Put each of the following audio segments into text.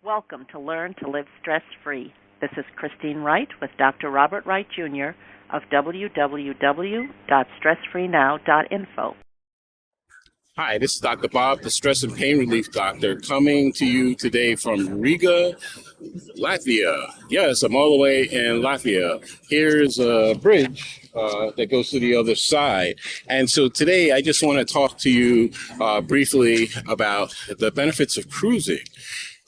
Welcome to Learn to Live Stress-Free. This is Christine Wright with Dr. Robert Wright, Jr. of www.StressFreeNow.info. Hi, this is Dr. Bob, the Stress and Pain Relief Doctor, coming to you today from Riga, Latvia. Yes, I'm all the way in Latvia. Here's a bridge that goes to the other side. And so today I just want to talk to you briefly about the benefits of cruising.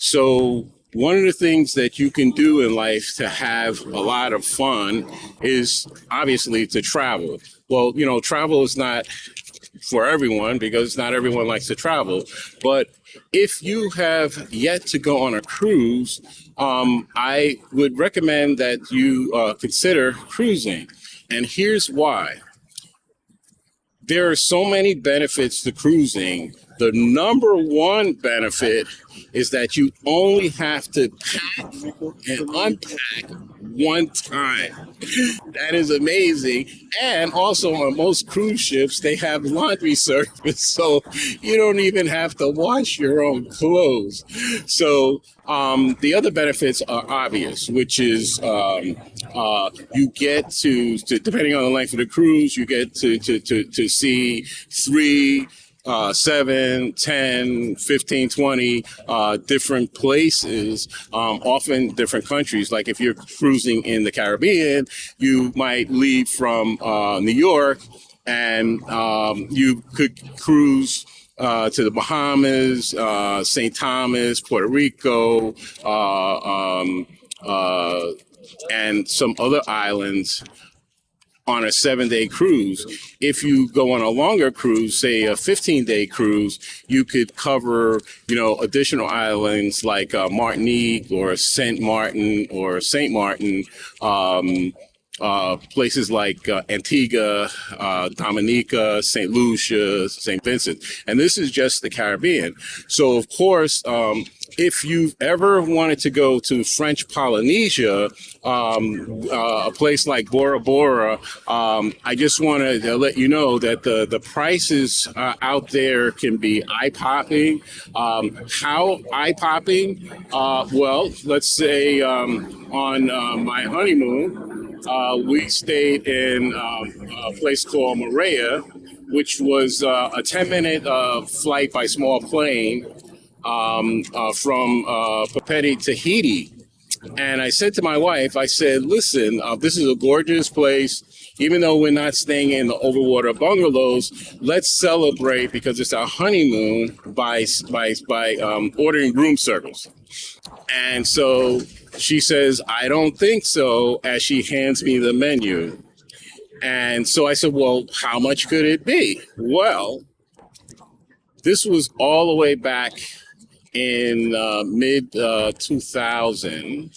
So one of the things that you can do in life to have a lot of fun is obviously to travel. Well, you know, travel is not for everyone because not everyone likes to travel. But if you have yet to go on a cruise, I would recommend that you consider cruising. And here's why. There are so many benefits to cruising. The number one benefit is that you only have to pack and unpack one time. That is amazing. And also on most cruise ships, they have laundry service, so you don't even have to wash your own clothes. So the other benefits are obvious, which is you get to, depending on the length of the cruise, you get to see 3, 7, 10, 15, 20 different places, often different countries. Like if you're cruising in the Caribbean, you might leave from New York and you could cruise to the Bahamas, St. Thomas, Puerto Rico, and some other islands on a 7-day cruise. If you go on a longer cruise, say a 15-day cruise, you could cover, additional islands like Martinique or Saint Martin or Saint Martin, places like Antigua, Dominica, St. Lucia, St. Vincent. And this is just the Caribbean. So, of course, if you've ever wanted to go to French Polynesia, a place like Bora Bora, I just want to let you know that the prices out there can be eye-popping. How eye-popping? Well, let's say on my honeymoon, we stayed in a place called Moorea, which was a 10-minute flight by small plane from Papeti, Tahiti. And I said to my wife, I said, listen, this is a gorgeous place. Even though we're not staying in the overwater bungalows, let's celebrate because it's our honeymoon by ordering room service. And so she says, I don't think so, as she hands me the menu. And so I said, well, how much could it be? Well, this was all the way back in mid 2000.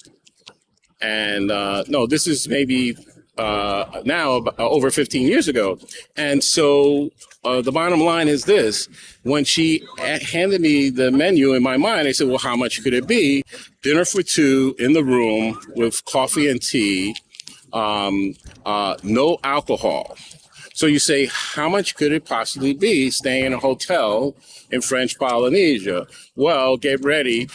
And no, this is maybe now over 15 years ago. And so the bottom line is this. When she handed me the menu, in my mind, I said, well, how much could it be? Dinner for 2 in the room with coffee and tea, no alcohol. So you say, how much could it possibly be staying in a hotel in French Polynesia? Well, get ready.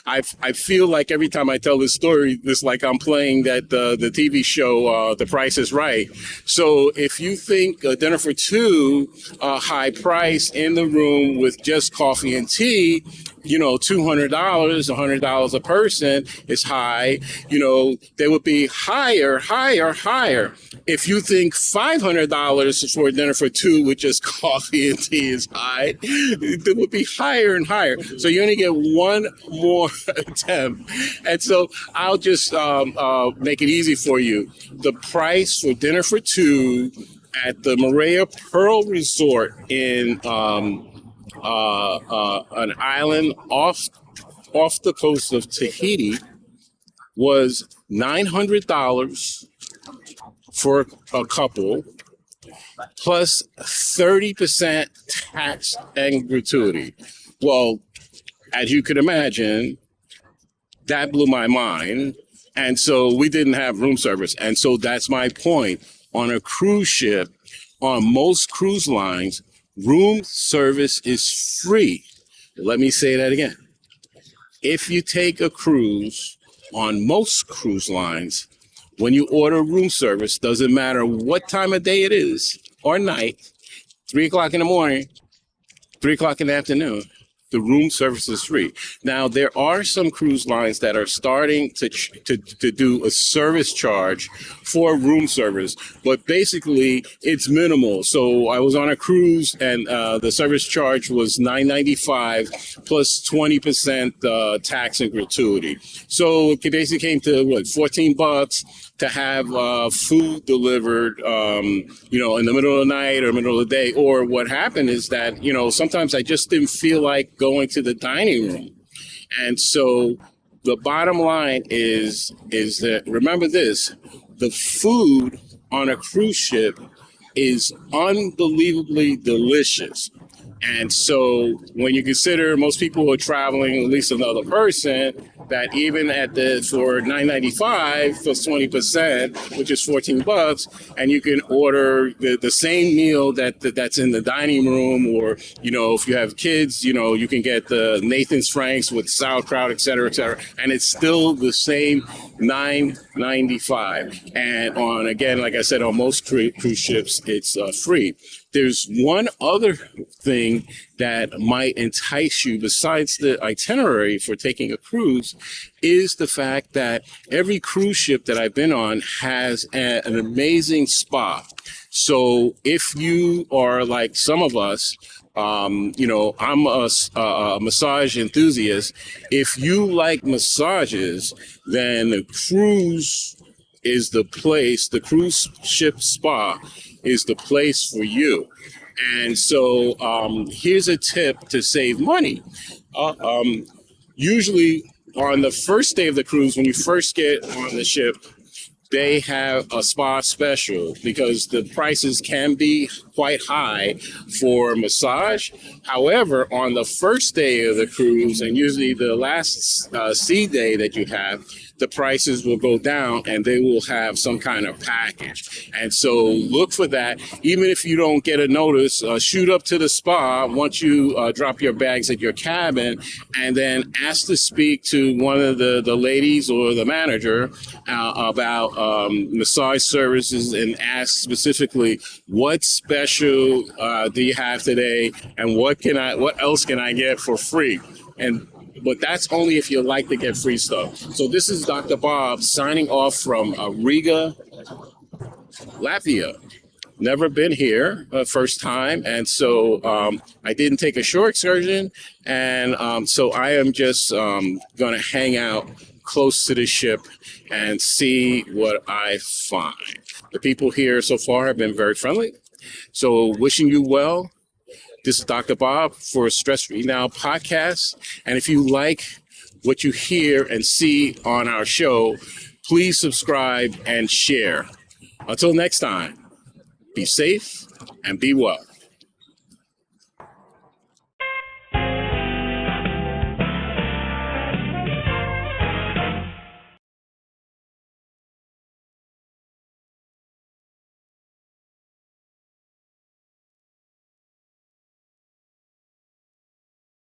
I feel like every time I tell this story, it's like I'm playing the TV show, The Price is Right. So if you think a dinner for 2, high price in the room with just coffee and tea, $200, $100 a person is high. They would be higher. If you think $500 for a dinner for 2 with just coffee and tea is high, it would be higher and higher. So you only get one more attempt. And so I'll just make it easy for you. The price for dinner for 2 at the Moorea Pearl Resort in an island off the coast of Tahiti was $900 for a couple, plus 30% tax and gratuity. Well, as you can imagine, that blew my mind. And so we didn't have room service. And so that's my point. On a cruise ship, on most cruise lines, room service is free. Let me say that again. if you take a cruise on most cruise lines, when you order room service, doesn't matter what time of day it is or night, 3 o'clock in the morning, 3 o'clock in the afternoon, the room service is free. Now, there are some cruise lines that are starting to do a service charge for room service, but basically it's minimal. So I was on a cruise and the service charge was $9.95 plus 20% tax and gratuity. So it basically came to what, $14 to have food delivered, in the middle of the night or middle of the day. Or what happened is that, sometimes I just didn't feel like going to the dining room. And so the bottom line is that, remember this, the food on a cruise ship is unbelievably delicious. And so when you consider most people who are traveling, at least another person, that even for $9.95 plus 20%, which is $14, and you can order the same meal that's in the dining room, or, if you have kids, you can get the Nathan's Franks with sauerkraut, et cetera, and it's still the same $9.95. And again, like I said, on most cruise ships, it's free. There's one other thing that might entice you besides the itinerary for taking a cruise, is the fact that every cruise ship that I've been on has an amazing spa. So if you are like some of us, I'm a massage enthusiast. If you like massages, then the cruise is the place, the cruise ship spa is the place for you. And so here's a tip to save money. Usually on the first day of the cruise, when you first get on the ship, they have a spa special because the prices can be quite high for massage. However, on the first day of the cruise, and usually the last sea day that you have, the prices will go down and they will have some kind of package. And so look for that. Even if you don't get a notice, shoot up to the spa once you drop your bags at your cabin, and then ask to speak to one of the ladies or the manager about massage services, and ask specifically, what special do you have today, and what else can I get for free? But that's only if you like to get free stuff. So this is Dr. Bob signing off from Riga, Latvia. Never been here, first time. And so I didn't take a shore excursion. And so I am just going to hang out close to the ship and see what I find. The people here so far have been very friendly. So wishing you well. This is Dr. Bob for Stress Free Now podcast. And if you like what you hear and see on our show, please subscribe and share. Until next time, be safe and be well.